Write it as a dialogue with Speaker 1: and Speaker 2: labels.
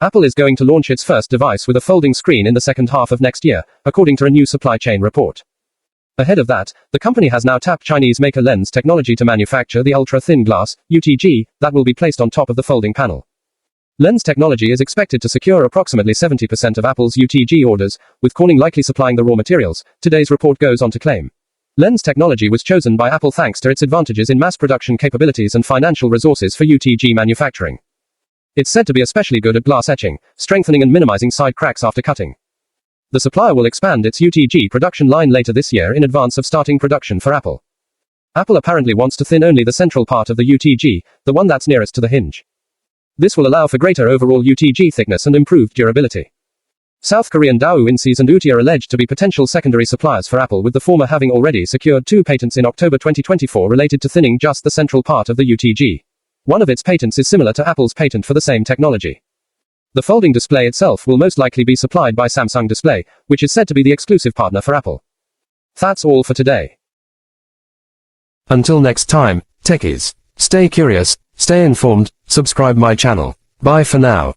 Speaker 1: Apple is going to launch its first device with a folding screen in the second half of next year, according to a new supply chain report. Ahead of that, the company has now tapped Chinese maker Lens Technology to manufacture the ultra-thin glass, UTG, that will be placed on top of the folding panel. Lens Technology is expected to secure approximately 70% of Apple's UTG orders, with Corning likely supplying the raw materials, today's report goes on to claim. Lens Technology was chosen by Apple thanks to its advantages in mass production capabilities and financial resources for UTG manufacturing. It's said to be especially good at glass etching, strengthening and minimizing side cracks after cutting. The supplier will expand its UTG production line later this year in advance of starting production for Apple. Apple apparently wants to thin only the central part of the UTG, the one that's nearest to the hinge. This will allow for greater overall UTG thickness and improved durability. South Korean Daewoo Insees and Uti are alleged to be potential secondary suppliers for Apple, with the former having already secured 2 patents in October 2024 related to thinning just the central part of the UTG. One of its patents is similar to Apple's patent for the same technology. The folding display itself will most likely be supplied by Samsung Display, which is said to be the exclusive partner for Apple. That's all for today.
Speaker 2: Until next time, techies, stay curious, stay informed, subscribe my channel. Bye for now.